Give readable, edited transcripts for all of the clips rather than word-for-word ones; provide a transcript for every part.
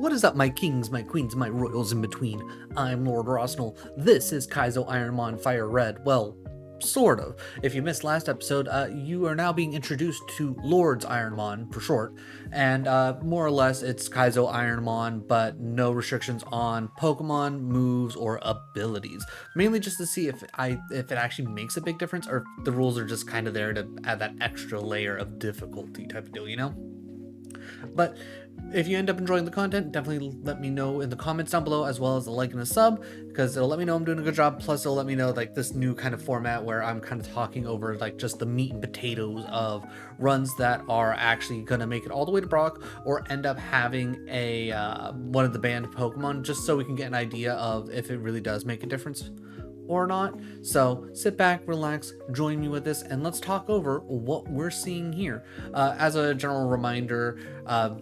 What is up, my kings, my queens, my royals in between? I'm Lord Rosnell. This is Kaizo Ironmon Fire Red. Well, sort of. If you missed last episode, you are now being introduced to Lord's Ironmon for short, and more or less it's Kaizo Ironmon, but no restrictions on Pokemon, moves, or abilities. Mainly just to see if it actually makes a big difference, or if the rules are just kind of there to add that extra layer of difficulty type of deal, you know? But if you end up enjoying the content, definitely let me know in the comments down below, as well as a like and a sub, because it'll let me know I'm doing a good job. Plus it'll let me know like this new kind of format where I'm kind of talking over like just the meat and potatoes of runs that are actually gonna make it all the way to Brock, or end up having a one of the banned Pokemon, just so we can get an idea of if it really does make a difference or not. So sit back, relax, join me with this, and let's talk over what we're seeing here. As a general reminder,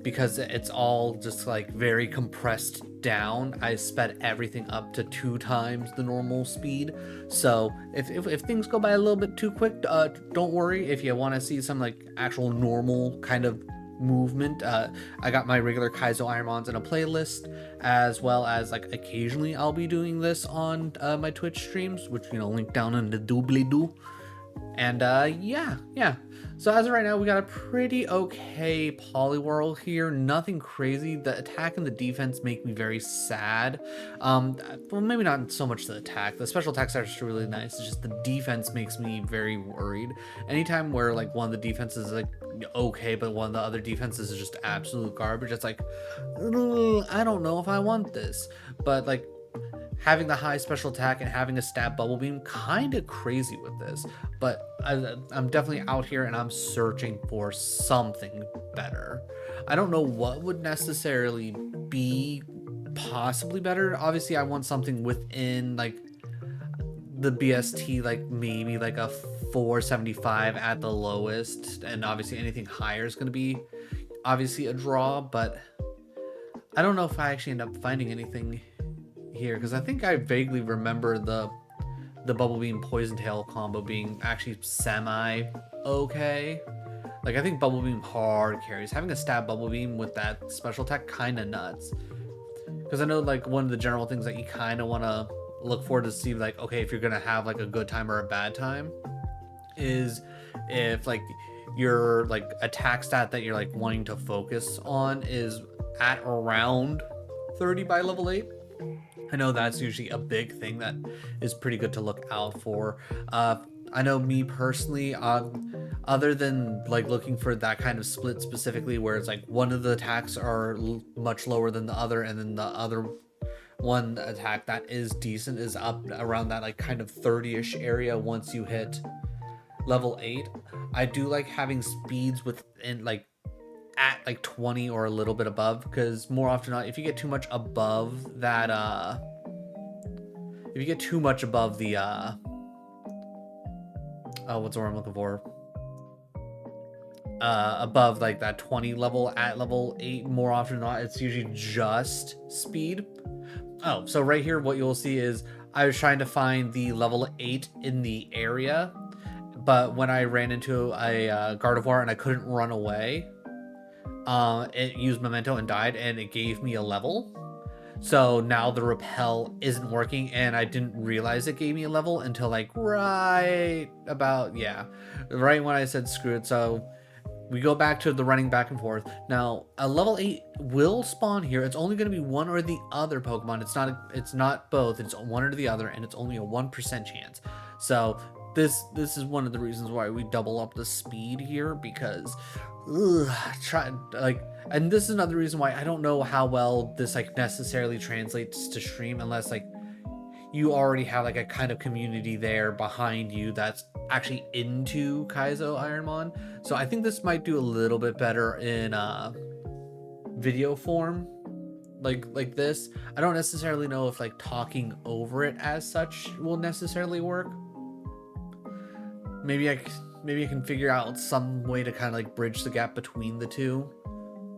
because it's all just like very compressed down, I sped everything up to 2 times the normal speed. So if things go by a little bit too quick, don't worry. If you want to see some like actual normal kind of movement, I got my regular Kaizo Ironmons in a playlist, as well as like occasionally I'll be doing this on my Twitch streams, which, you know, link down in the doobly-doo. And yeah, so as of right now, we got a pretty okay Poliwhirl here. Nothing crazy. The attack and the defense make me very sad. Well, maybe not so much the attack. The special attacks are just really nice. It's just the defense makes me very worried. Anytime where like one of the defenses is like okay, but one of the other defenses is just absolute garbage, it's like, I don't know if I want this. But like, having the high special attack and having a stab bubble beam, kind of crazy with this. But I'm definitely out here and I'm searching for something better. I don't know what would necessarily be possibly better. Obviously I want something within like the BST, like maybe like a 475 at the lowest, and obviously anything higher is going to be obviously a draw. But I don't know if I actually end up finding anything here, because I think I vaguely remember the Bubble Beam Poison Tail combo being actually semi okay. Like, I think Bubble Beam hard carries. Having a stab Bubble Beam with that special attack kind of nuts, because I know like one of the general things that you kind of want to look for to see like, okay, if you're gonna have like a good time or a bad time, is if like your like attack stat that you're like wanting to focus on is at around 30 by level 8. I know that's usually a big thing that is pretty good to look out for. I know me personally, other than like looking for that kind of split specifically where it's like one of the attacks are much lower than the other, and then the other one attack that is decent is up around that like kind of 30-ish area once you hit level 8. I do like having speeds within like at like 20 or a little bit above, because more often than not, if you get too much above that if you get too much above the what's the word I'm looking for, above like that 20 level at level 8, more often than not it's usually just speed. Oh, so right here what you'll see is I was trying to find the level 8 in the area, but when I ran into a Gardevoir and I couldn't run away, it used Memento and died, and it gave me a level. So now the repel isn't working, and I didn't realize it gave me a level until like right about, yeah, right when I said screw it. So we go back to the running back and forth. Now a level 8 will spawn here. It's only going to be one or the other Pokemon. It's not both. It's one or the other, and it's only a 1% chance. So this is one of the reasons why we double up the speed here, because and this is another reason why I don't know how well this like necessarily translates to stream, unless like you already have like a kind of community there behind you that's actually into Kaizo Ironmon. So I think this might do a little bit better in video form, like this. I don't necessarily know if like talking over it as such will necessarily work. Maybe I can figure out some way to kind of like bridge the gap between the two.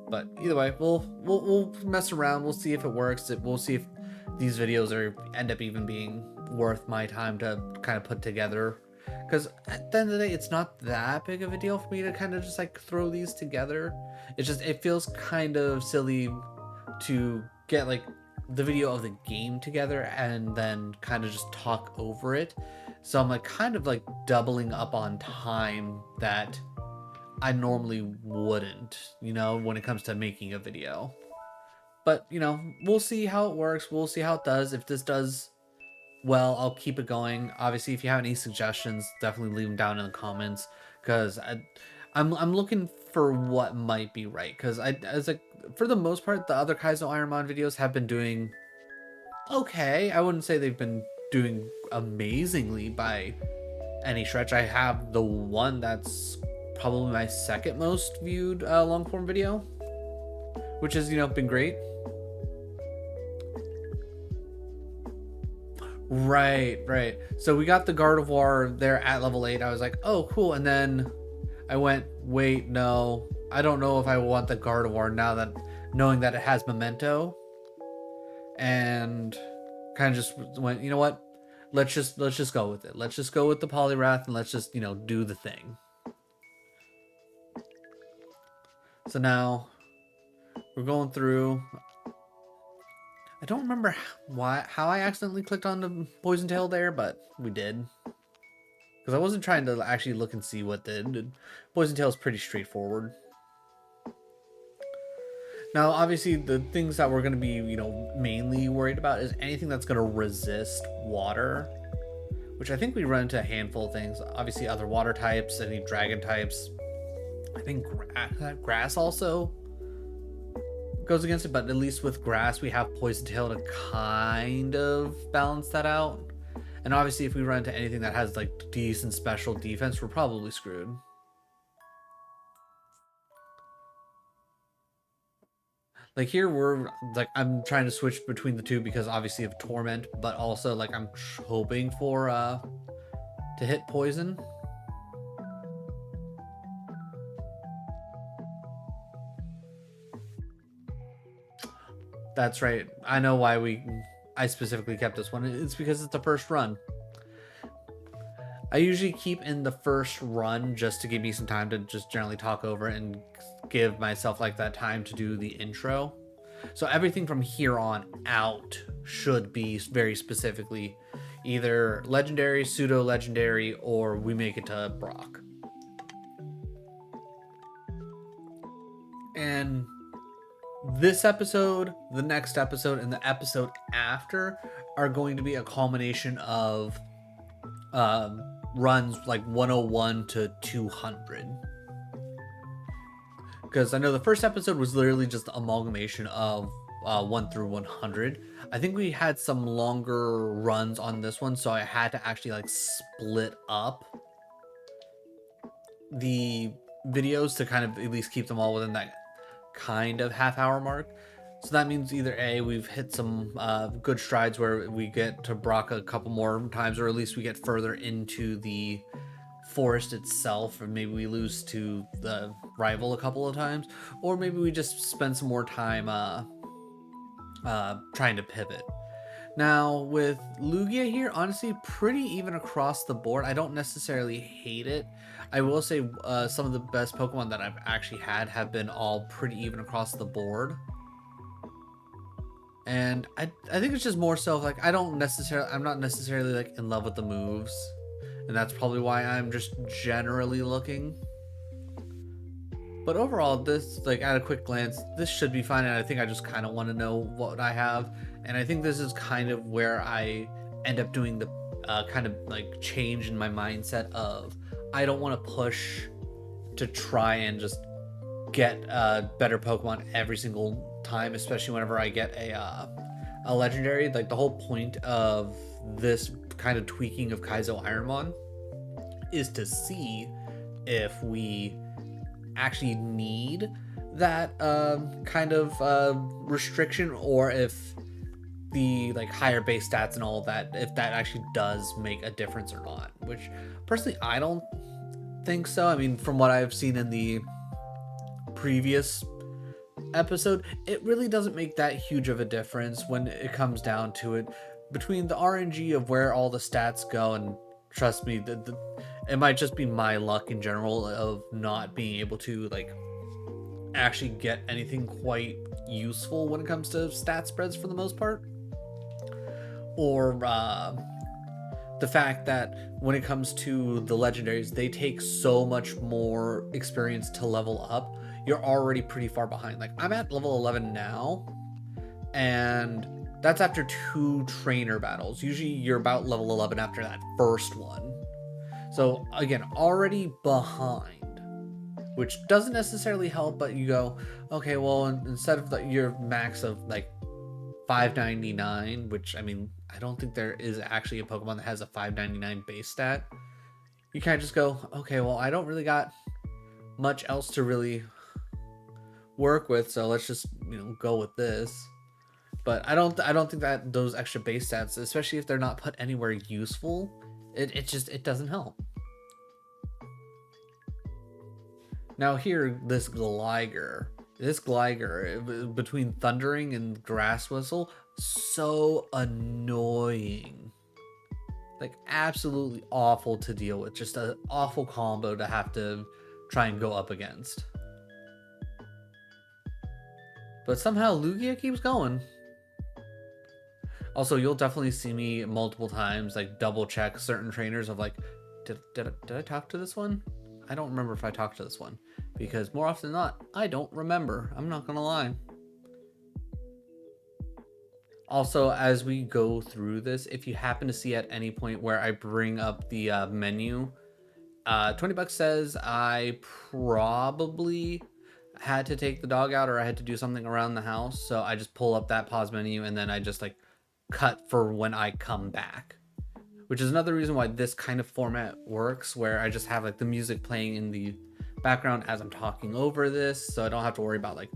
But either way, we'll mess around. We'll see if it works. We'll see if these videos end up even being worth my time to kind of put together. Because at the end of the day, it's not that big of a deal for me to kind of just like throw these together. It's just, it feels kind of silly to get like the video of the game together and then kind of just talk over it. So I'm like kind of like doubling up on time that I normally wouldn't, when it comes to making a video. But, we'll see how it works. We'll see how it does. If this does well, I'll keep it going. Obviously, if you have any suggestions, definitely leave them down in the comments, because I'm looking for what might be right. Because for the most part, the other Kaizo Ironmon videos have been doing okay. I wouldn't say they've been doing amazingly by any stretch. I have the one that's probably my second most viewed long form video, which has been great. Right. So we got the Gardevoir there at level 8. I was like, oh, cool. And then I went, wait, no, I don't know if I want the Gardevoir now that knowing that it has Memento. And kind of just went, you know what? Let's just go with it. Let's just go with the Poliwrath and let's just, do the thing. So now we're going through. I don't remember how I accidentally clicked on the Poison Tail there, but we did. Because I wasn't trying to actually look and see what did. Poison Tail is pretty straightforward. Now, obviously, the things that we're going to be, mainly worried about is anything that's going to resist water. Which I think we run into a handful of things. Obviously, other water types, any dragon types. I think grass also goes against it, but at least with grass we have Poison Tail to kind of balance that out. And obviously if we run into anything that has like decent special defense, we're probably screwed. Like here we're like, I'm trying to switch between the two because obviously of Torment, but also like I'm hoping for to hit Poison. That's right. I know why I specifically kept this one. It's because it's the first run. I usually keep in the first run just to give me some time to just generally talk over and give myself like that time to do the intro. So everything from here on out should be very specifically either legendary, pseudo legendary, or we make it to Brock. And this episode, the next episode, and the episode after are going to be a culmination of runs like 101 to 200. Because I know the first episode was literally just the amalgamation of 1 through 100. I think we had some longer runs on this one, so I had to actually like split up the videos to kind of at least keep them all within that kind of half-hour mark. So that means either A, we've hit some good strides where we get to Brock a couple more times, or at least we get further into the forest itself, or maybe we lose to the rival a couple of times, or maybe we just spend some more time trying to pivot. Now with Lugia here, honestly, pretty even across the board. I don't necessarily hate it. I will say some of the best Pokemon that I've actually had have been all pretty even across the board. And I think it's just more so like I'm not necessarily like in love with the moves. And that's probably why I'm just generally looking. But overall, this, like at a quick glance, this should be fine. And I think I just kind of want to know what I have. And I think this is kind of where I end up doing the kind of like change in my mindset of I don't want to push to try and just get better Pokemon every single time, especially whenever I get a legendary. Like the whole point of this kind of tweaking of Kaizo Ironmon is to see if we actually need that kind of restriction, or if the like higher base stats and all of that, if that actually does make a difference or not, which personally I don't think so. I mean, from what I've seen in the previous episode, it really doesn't make that huge of a difference when it comes down to it, between the RNG of where all the stats go. And trust me, it might just be my luck in general of not being able to like actually get anything quite useful when it comes to stat spreads for the most part. Or the fact that when it comes to the legendaries, they take so much more experience to level up. You're already pretty far behind. Like, I'm at level 11 now, and that's after 2 trainer battles. Usually you're about level 11 after that first one. So again, already behind, which doesn't necessarily help, but you go, okay, well, instead of your max of like 599, which, I mean, I don't think there is actually a Pokemon that has a 599 base stat. You kind of just go, okay, well, I don't really got much else to really work with, so let's just, go with this. But I don't think that those extra base stats, especially if they're not put anywhere useful, it doesn't help. Now here, this Gligar between Thundering and Grass Whistle, so annoying. Like, absolutely awful to deal with. Just an awful combo to have to try and go up against. But somehow Lugia keeps going. Also, you'll definitely see me multiple times like double check certain trainers of like, did I talk to this one? I don't remember if I talked to this one, because more often than not, I don't remember. I'm not gonna lie. Also, as we go through this, if you happen to see at any point where I bring up the menu, $20 says I probably had to take the dog out or I had to do something around the house. So I just pull up that pause menu and then I just like cut for when I come back, which is another reason why this kind of format works, where I just have like the music playing in the background as I'm talking over this, so I don't have to worry about like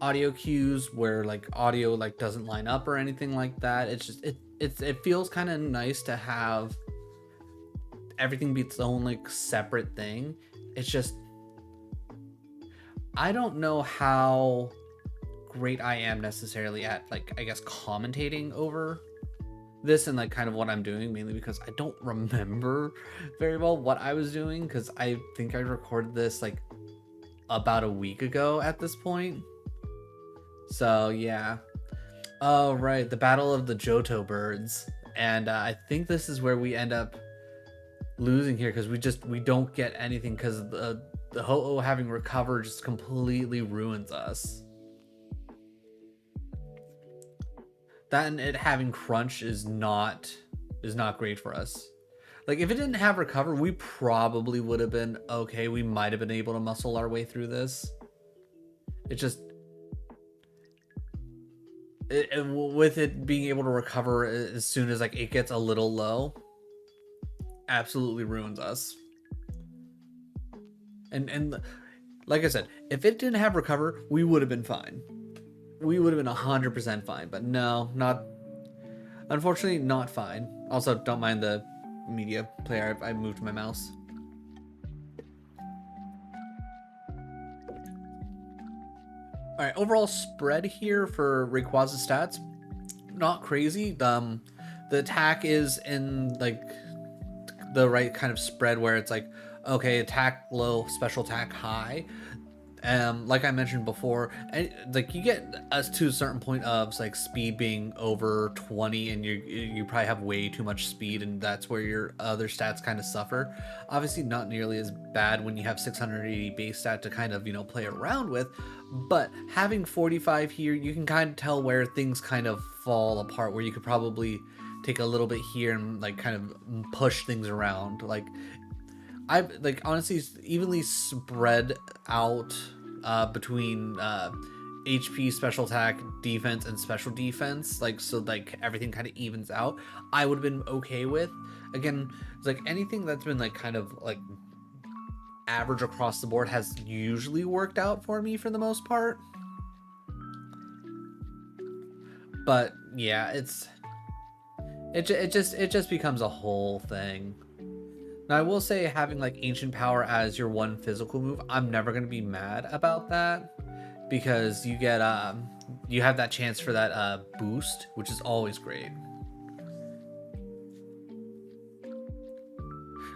audio cues where like audio like doesn't line up or anything like that. It's just it feels kind of nice to have everything be its own like separate thing. It's just, I don't know how great I am necessarily at like, I guess, commentating over this and like kind of what I'm doing, mainly because I don't remember very well what I was doing, because I think I recorded this like about a week ago at this point. So yeah. Oh right, the Battle of the Johto birds, and I think this is where we end up losing here, because we don't get anything, because the Ho-Oh having recovered just completely ruins us. That and it having crunch is not great for us. Like, if it didn't have recover, we probably would have been okay. We might have been able to muscle our way through this. It just, with it being able to recover as soon as like it gets a little low, absolutely ruins us. And like I said, if it didn't have recover, we would have been fine. We would have been 100% fine, but no, not, unfortunately, not fine. Also, don't mind the media player. I moved my mouse. All right, overall spread here for Rayquaza's stats, not crazy. The attack is in like the right kind of spread where it's like, okay, attack low, special attack high. Like I mentioned before, like you get us to a certain point of like speed being over 20, and you probably have way too much speed, and that's where your other stats kind of suffer. Obviously, not nearly as bad when you have 680 base stat to kind of play around with, but having 45 here, you can kind of tell where things kind of fall apart. Where you could probably take a little bit here and like kind of push things around. Like, I like honestly evenly spread out between HP, special attack, defense, and special defense, like so like everything kind of evens out. I would have been okay with. Again, it's like anything that's been like kind of like average across the board has usually worked out for me for the most part. But yeah, it just becomes a whole thing. Now, I will say, having like Ancient Power as your one physical move, I'm never going to be mad about that, because you get you have that chance for that boost, which is always great.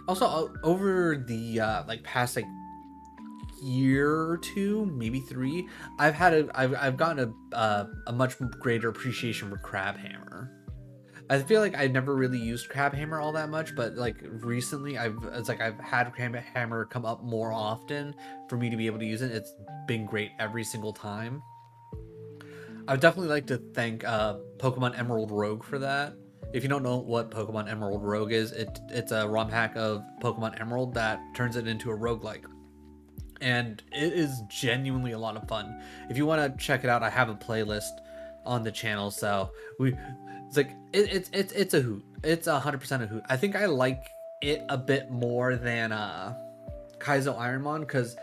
Also, over the like past like year or two, maybe 3, I've gotten a much greater appreciation for crab hammer. I feel like I never really used crab hammer all that much, but like recently I've had crab hammer come up more often for me to be able to use it. It's been great every single time. I would definitely like to thank Pokemon Emerald Rogue for that. If you don't know what Pokemon Emerald Rogue is, it's a ROM hack of Pokemon Emerald that turns it into a roguelike. And it is genuinely a lot of fun. If you want to check it out, I have a playlist on the channel. So it's like it's a hoot. It's 100% a hoot. I think I like it a bit more than Kaizo Ironmon because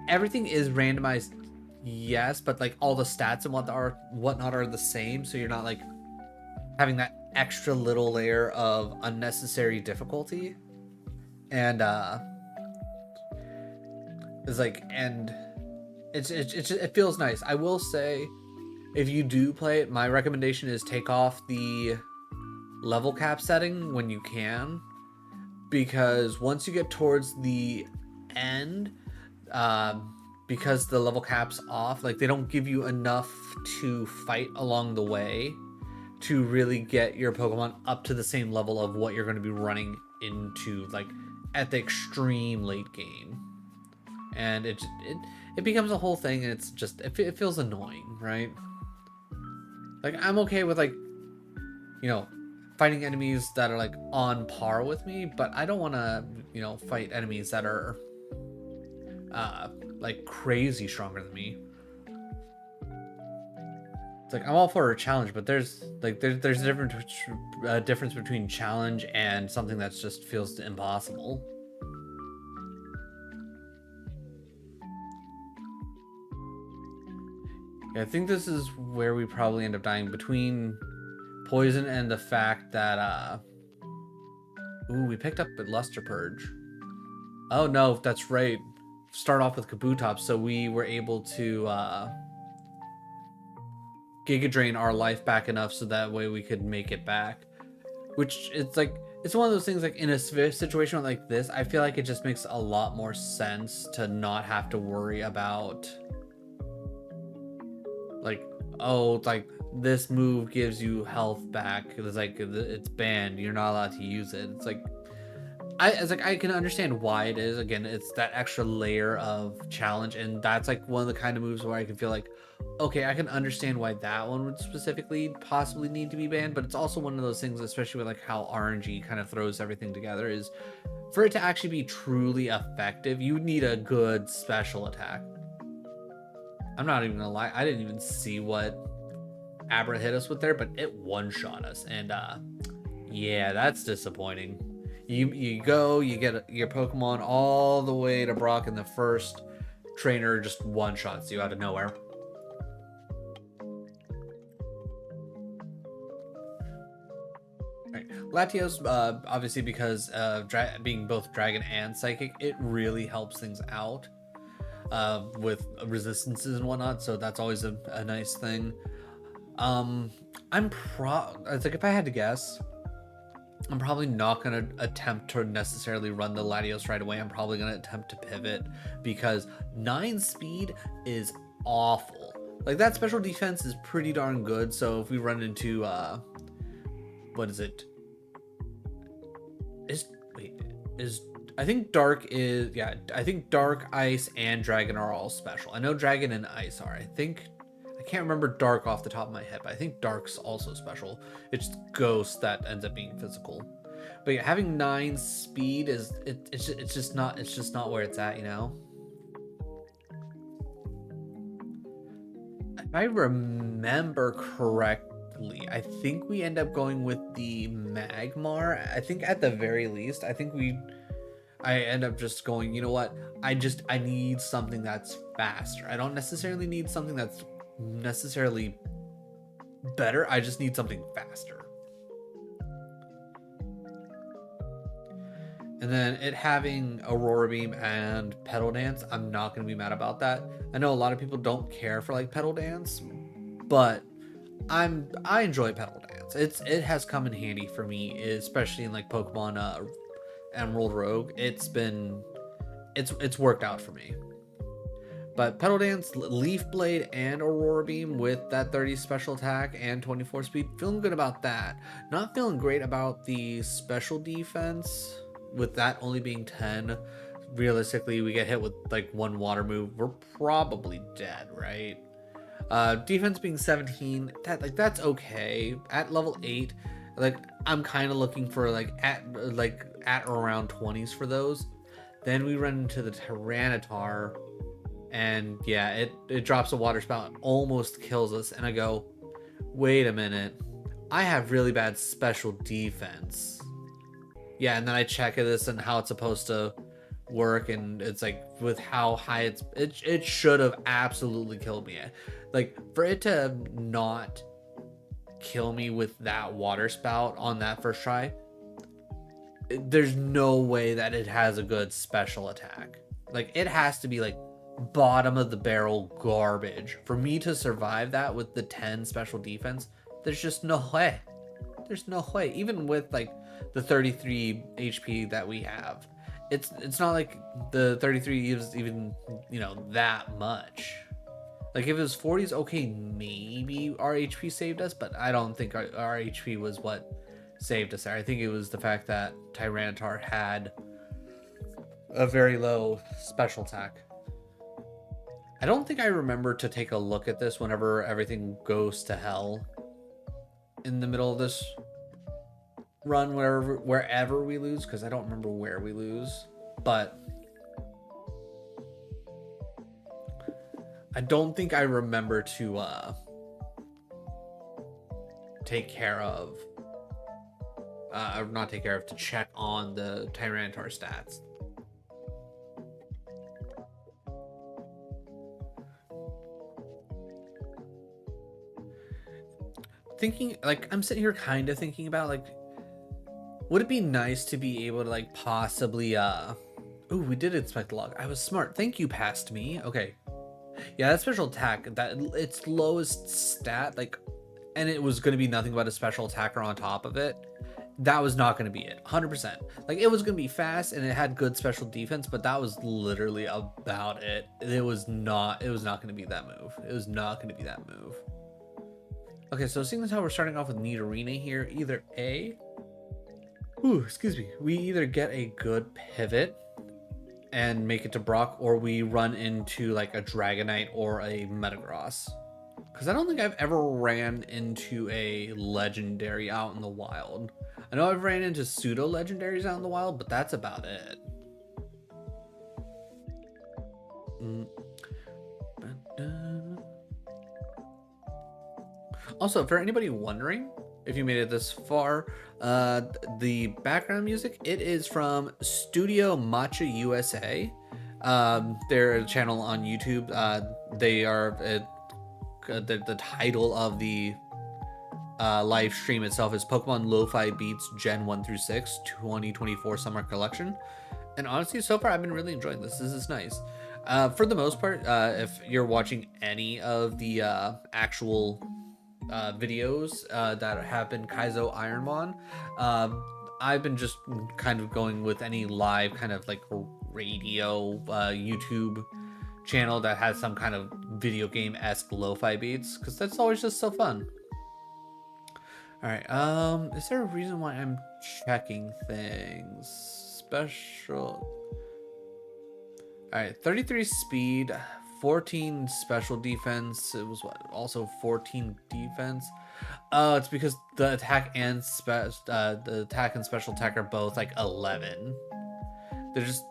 everything is randomized, yes, but like all the stats and whatnot are the same. So you're not like having that extra little layer of unnecessary difficulty. And it's like, and it feels nice. I will say, if you do play it, my recommendation is take off the level cap setting when you can, because once you get towards the end, because the level cap's off, like they don't give you enough to fight along the way to really get your Pokemon up to the same level of what you're going to be running into, like at the extreme late game. And it becomes a whole thing, and it's just it feels annoying, right? Like I'm okay with like, you know, fighting enemies that are like on par with me, but I don't want to, you know, fight enemies that are like crazy stronger than me. It's like I'm all for a challenge, but there's a difference between challenge and something that's just feels impossible. I think this is where we probably end up dying, between poison and the fact that ooh, we picked up a Luster Purge. Oh no, that's right. Start off with Kabutops, so we were able to Giga Drain our life back enough so that way we could make it back. Which it's like, it's one of those things, like in a situation like this, I feel like it just makes a lot more sense to not have to worry about like, oh, like this move gives you health back. It's like it's banned. You're not allowed to use it. It's like I can understand why it is. Again, it's that extra layer of challenge, and that's like one of the kind of moves where I can feel like, okay, I can understand why that one would specifically possibly need to be banned. But it's also one of those things, especially with like how RNG kind of throws everything together, is for it to actually be truly effective, you need a good special attack. I'm not even gonna lie, I didn't even see what Abra hit us with there, but it one-shot us, and yeah, that's disappointing. You get your Pokemon all the way to Brock, and the first trainer just one-shots you out of nowhere. Right. Latios, obviously because being both Dragon and Psychic, it really helps things out with resistances and whatnot, so that's always a nice thing. It's like, if I had to guess, I'm probably not going to attempt to necessarily run the Latios right away. I'm probably going to attempt to pivot, because 9 speed is awful. Like, that special defense is pretty darn good, so if we run into what is it? I think Dark is, yeah, I think Dark, Ice, and Dragon are all special. I know Dragon and Ice are. I can't remember Dark off the top of my head, but I think Dark's also special. It's Ghost that ends up being physical. But yeah, having 9 speed is it's just not where it's at, you know. If I remember correctly, I think we end up going with the Magmar. I think at the very least, I end up just going, you know what? I need something that's faster. I don't necessarily need something that's necessarily better. I just need something faster. And then it having Aurora Beam and Petal Dance, I'm not going to be mad about that. I know a lot of people don't care for like Petal Dance, but I enjoy Petal Dance. It has come in handy for me, especially in like Pokemon Emerald Rogue. It's worked out for me. But Petal Dance, Leaf Blade, and Aurora Beam with that 30 special attack and 24 speed, feeling good about that. Not feeling great about the special defense, with that only being 10. Realistically, we get hit with like one water move, we're probably dead, right? Defense being 17, that's okay. At level 8, like I'm kind of looking for like at around 20s for those. Then we run into the Tyranitar, and yeah, it drops a water spout and almost kills us. And I go, wait a minute, I have really bad special defense. Yeah, and then I check this and how it's supposed to work, and it's like with how high it should have absolutely killed me. Like for it to not kill me with that water spout on that first try, there's no way that it has a good special attack. Like it has to be like bottom of the barrel garbage for me to survive that with the 10 special defense. There's just no way. There's no way. Even with like the 33 HP that we have, it's not like the 33 is even, you know, that much. Like if it was 40s, okay, maybe our HP saved us, but I don't think our HP was what saved us there. I think it was the fact that Tyranitar had a very low special attack. I don't think I remember to take a look at this whenever everything goes to hell in the middle of this run, wherever we lose, because I don't remember where we lose, but I don't think I remember to take care of to check on the Tyranitar stats. Thinking, like, I'm sitting here kind of thinking about, like, would it be nice to be able to, like, possibly, ooh, we did inspect the log. I was smart. Thank you, past me. Okay. Yeah, that special attack, that its lowest stat, like, and it was going to be nothing but a special attacker on top of it. That was not going to be it. 100%. Like, it was going to be fast and it had good special defense, but that was literally about it. It was not going to be that move. It was not going to be that move. Okay, so seeing as how we're starting off with Nidorina here, either we either get a good pivot and make it to Brock, or we run into like a Dragonite or a Metagross. Because I don't think I've ever ran into a legendary out in the wild. I know I've ran into pseudo legendaries out in the wild, but that's about it. Also, for anybody wondering, if you made it this far, the background music, it is from Studio Matcha USA. They're a channel on YouTube. They are the title of the live stream itself is Pokemon Lo-Fi Beats Gen 1 through 6 2024 Summer Collection. And honestly, so far I've been really enjoying this. This is nice. For the most part, if you're watching any of the actual videos that have been Kaizo Ironmon, I've been just kind of going with any live kind of like radio YouTube channel that has some kind of video game-esque lo-fi beats, because that's always just so fun. All right, is there a reason why I'm checking things? Special. All right, 33 speed, 14 special defense. It was what? Also 14 defense. Oh, it's because the attack and the attack and special attack are both like 11. They're just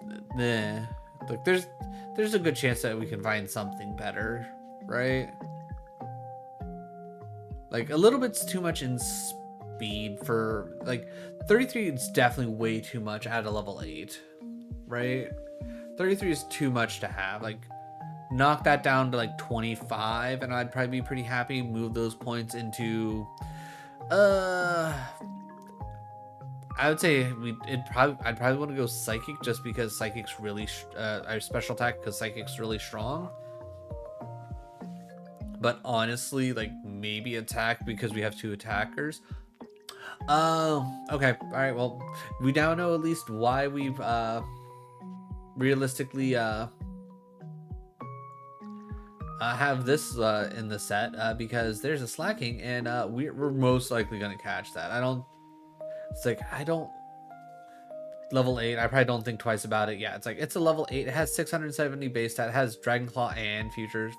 Look, there's a good chance that we can find something better, right? Like a little bit's too much in speed for like 33 is definitely way too much at a level 8, right? 33 is too much to have. Like knock that down to like 25 and I'd probably be pretty happy. Move those points into I would say I'd probably want to go Psychic, just because Psychic's really our special attack, because Psychic's really strong. But honestly, like maybe attack, because we have 2 attackers. Okay, all right. Well, we now know at least why we've realistically have this in the set because there's a slacking, and we're most likely gonna catch that. I don't. It's like I don't. Level 8, I probably don't think twice about it. Yeah, it's like it's a level 8. It has 670 base stat. It has Dragon Claw and Future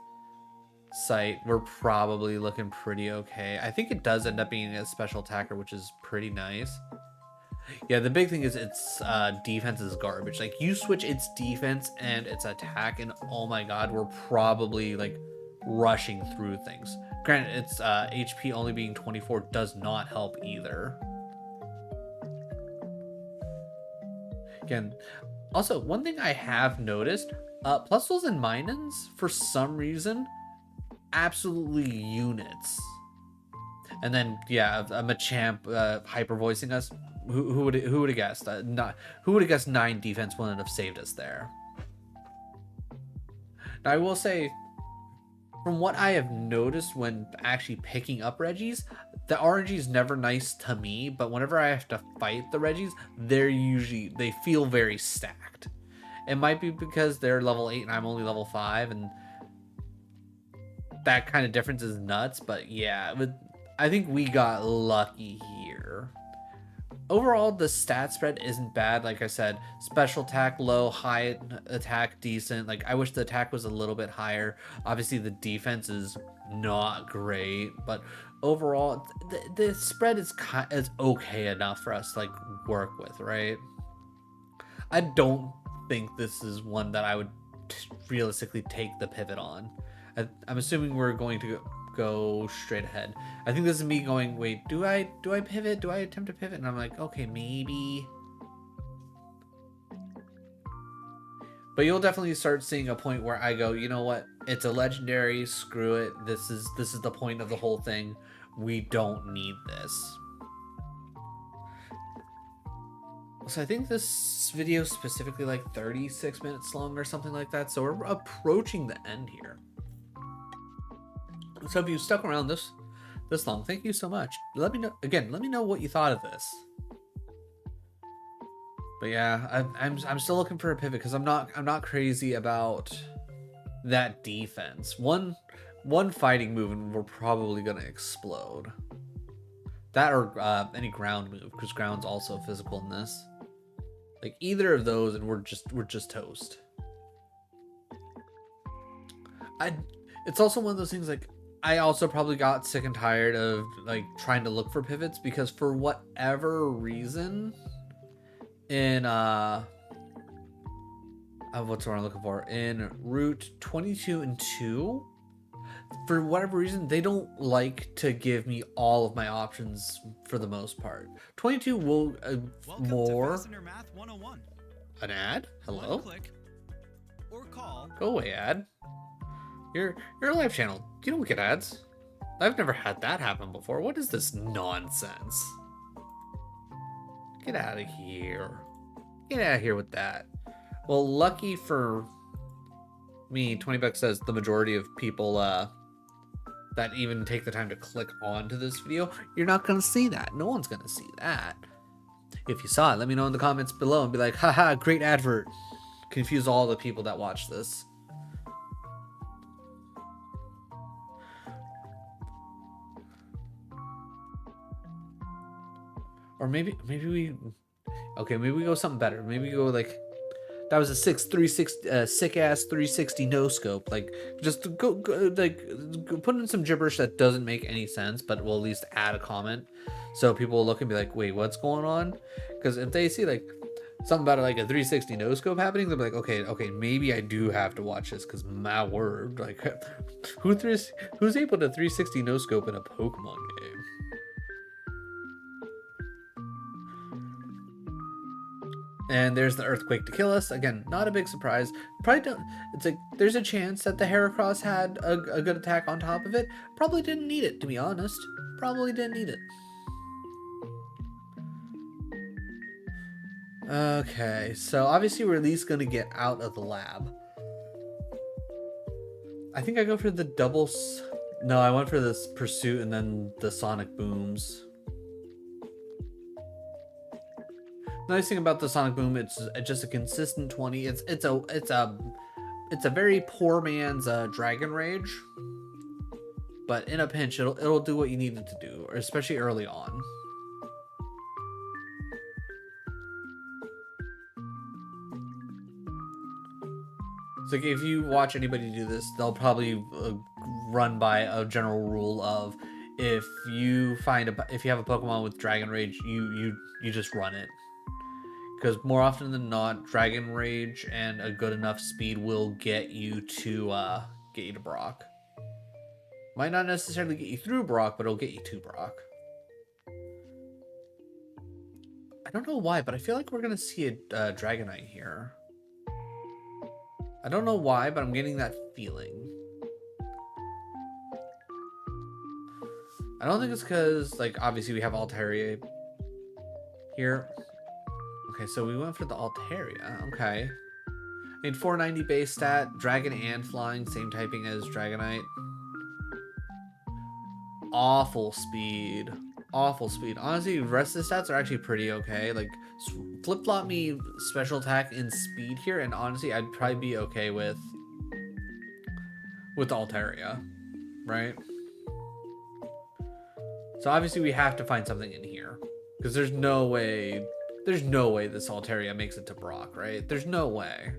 Sight. We're probably looking pretty okay. I think it does end up being a special attacker, which is pretty nice. Yeah, the big thing is its defense is garbage. Like, you switch its defense and its attack, and oh my god, we're probably like rushing through things. Granted, its HP only being 24 does not help either. Again, also, one thing I have noticed, Plustles and Minans, for some reason, absolutely units. And then, yeah, a Machamp hyper voicing us. Who would have guessed? Who would have guessed 9 defense wouldn't have saved us there? Now, I will say, from what I have noticed when actually picking up Reggies, the RNG is never nice to me, but whenever I have to fight the Reggies, they feel very stacked. It might be because they're level 8 and I'm only level 5, and that kind of difference is nuts, but yeah, I think we got lucky here. Overall, the stat spread isn't bad. Like I said, special attack low, high attack decent. Like, I wish the attack was a little bit higher. Obviously, the defense is not great, but overall, the spread is okay enough for us to like work with, right? I don't think this is one that I would realistically take the pivot on. I'm assuming we're going to go straight ahead. I think this is me going, wait, do I pivot? Do I attempt to pivot? And I'm like, okay, maybe. But you'll definitely start seeing a point where I go, you know what? It's a legendary, screw it. This is the point of the whole thing. We don't need this. So I think this video is specifically like 36 minutes long or something like that. So we're approaching the end here. So if you stuck around this long, thank you so much. Let me know what you thought of this. But yeah, I'm still looking for a pivot because I'm not crazy about that defense. One fighting move and we're probably gonna explode. That or any ground move, because ground's also physical in this. Like, either of those and we're just toast. It's also one of those things, like, I also probably got sick and tired of like trying to look for pivots, because for whatever reason in what's the word I'm looking for, in Route 22 and 2, for whatever reason they don't like to give me all of my options for the most part. 22 will more Math 101. An ad? Hello? Click or call. Go away, ad. You're a live channel. Do you know we get ads? I've never had that happen before. What is this nonsense? Get out of here. Get out of here with that. Well, lucky for me, 20 bucks says the majority of people that even take the time to click onto this video, you're not gonna see that. No one's gonna see that. If you saw it, let me know in the comments below and be like, haha, great advert. Confuse all the people that watch this. Or maybe we go something better. Maybe we go like, that was a sick ass 360 no scope. Like, just go put in some gibberish that doesn't make any sense, but will at least add a comment, so people will look and be like, wait, what's going on? Because if they see like something about it, like a 360 no scope happening, they'll be like, okay, maybe I do have to watch this, because my word, like, who's able to 360 no scope in a Pokemon game? And there's the earthquake to kill us. Again, not a big surprise. Probably don't. It's like there's a chance that the Heracross had a good attack on top of it. Probably didn't need it, to be honest. Probably didn't need it. Okay, so obviously we're at least gonna get out of the lab. I think I go for the doubles. No, I went for this pursuit and then the sonic booms. Nice thing about the sonic boom, it's just a consistent 20. It's it's a very poor man's Dragon Rage, but in a pinch, it'll do what you need it to do, especially early on. So like if you watch anybody do this, they'll probably run by a general rule of if you have a Pokemon with Dragon Rage, you just run it, because more often than not, Dragon Rage and a good enough speed will get you to Brock. Might not necessarily get you through Brock, but it'll get you to Brock. I don't know why, but I feel like we're gonna see a Dragonite here. I don't know why, but I'm getting that feeling. I don't think it's because, like, obviously we have Altaria here. Okay, so we went for the Altaria. Okay. I mean, 490 base stat, Dragon and Flying, same typing as Dragonite. Awful speed. Awful speed. Honestly, the rest of the stats are actually pretty okay. Like, flip-flop me special attack and speed here, and honestly, I'd probably be okay with Altaria, right? So obviously we have to find something in here, because there's no way this Altaria makes it to Brock, right? There's no way.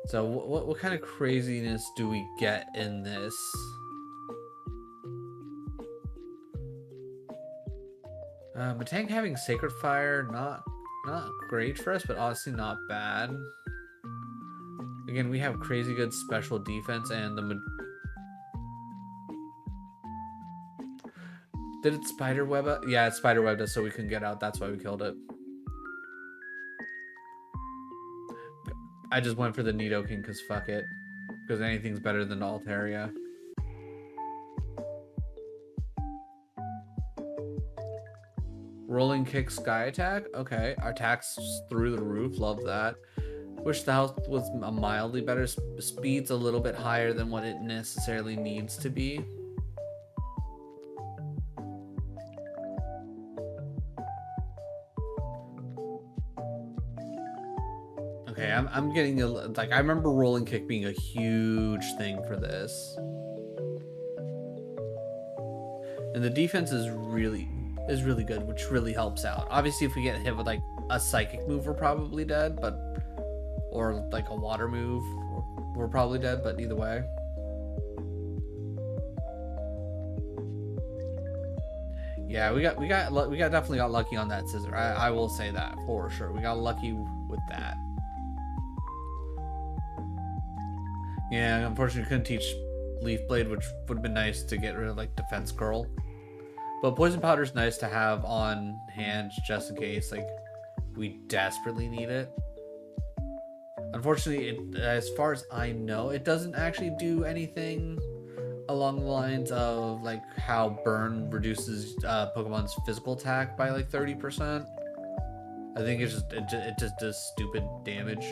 So what kind of craziness do we get in this? Matang having Sacred Fire, not great for us, but honestly not bad. Again, we have crazy good special defense, and did it spiderweb? Yeah, it spiderwebbed us so we couldn't get out. That's why we killed it. I just went for the Nidoking because fuck it. Because anything's better than Altaria. Rolling Kick Sky Attack. Okay, our attack's through the roof. Love that. Wish the health was a mildly better. Speed's a little bit higher than what it necessarily needs to be. Okay, I'm getting like, I remember Rolling Kick being a huge thing for this. And the defense is really good, which really helps out. Obviously, if we get hit with like a psychic move, we're probably dead, but or like a water move, we're probably dead, but either way. Yeah, we definitely got lucky on that scissor. I will say that for sure. We got lucky with that. Yeah, unfortunately couldn't teach Leaf Blade, which would have been nice to get rid of like Defense Curl. But Poison Powder is nice to have on hand just in case like we desperately need it. Unfortunately, as far as I know, it doesn't actually do anything along the lines of like how Burn reduces Pokemon's physical attack by like 30%. I think it just does stupid damage.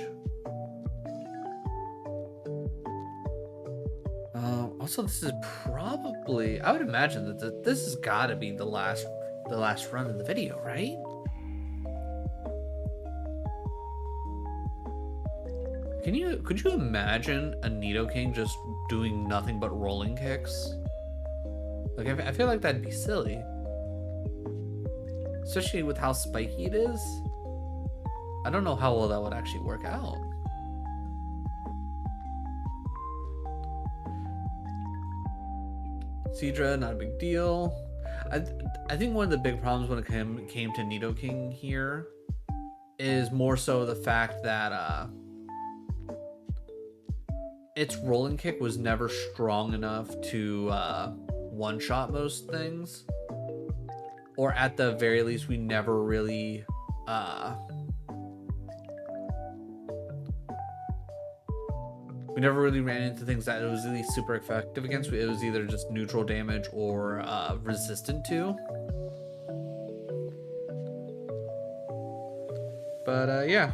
Also, this is probably, I would imagine that this has got to be the last run of the video, right? Could you imagine a Nidoking just doing nothing but rolling kicks? Like, I feel like that'd be silly, especially with how spiky it is. I don't know how well that would actually work out. Seadra, not a big deal. I think one of the big problems when it came to Nidoking here is more so the fact that its rolling kick was never strong enough to one-shot most things. Or at the very least, we never really ran into things that it was really super effective against. It was either just neutral damage or resistant to. But yeah.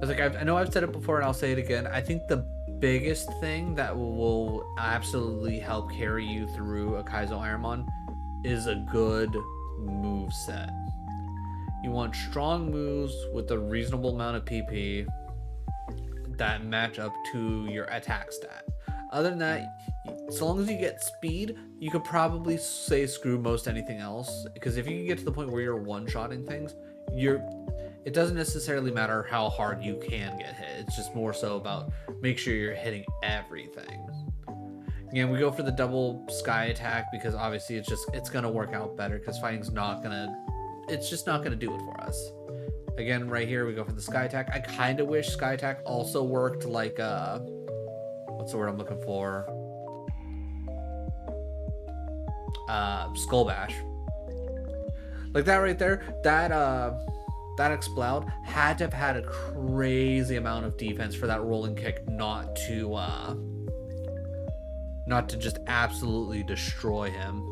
was like, I know I've said it before and I'll say it again. I think the biggest thing that will absolutely help carry you through a Kaizo Ironmon is a good move set. You want strong moves with a reasonable amount of PP that match up to your attack stat. Other than that, so long as you get speed, you could probably say screw most anything else. Because if you can get to the point where you're one-shotting things, it doesn't necessarily matter how hard you can get hit. It's just more so about make sure you're hitting everything. Again, we go for the double sky attack because obviously it's gonna work out better because fighting's it's just not gonna do it for us. Again, right here we go for the sky attack. I kind of wish sky attack also worked like what's the word I'm looking for? Skull bash. Like that right there. That explode had to have had a crazy amount of defense for that rolling kick not to just absolutely destroy him.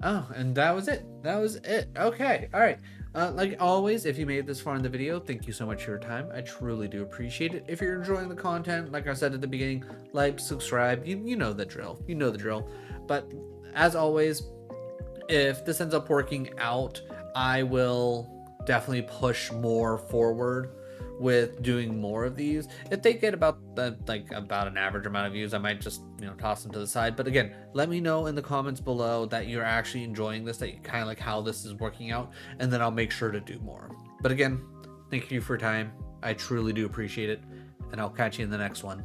Oh, and that was it. Okay, all right. Like always, if you made it this far in the video, thank you so much for your time. I truly do appreciate it. If you're enjoying the content, like I said at the beginning, like, subscribe. You know the drill. You know the drill. But as always, if this ends up working out, I will definitely push more forward with doing more of these. If they get about an average amount of views, I might just toss them to the side. But again, let me know in the comments below that you're actually enjoying this, that you kind of like how this is working out, and then I'll make sure to do more. But again, thank you for your time. I truly do appreciate it, and I'll catch you in the next one.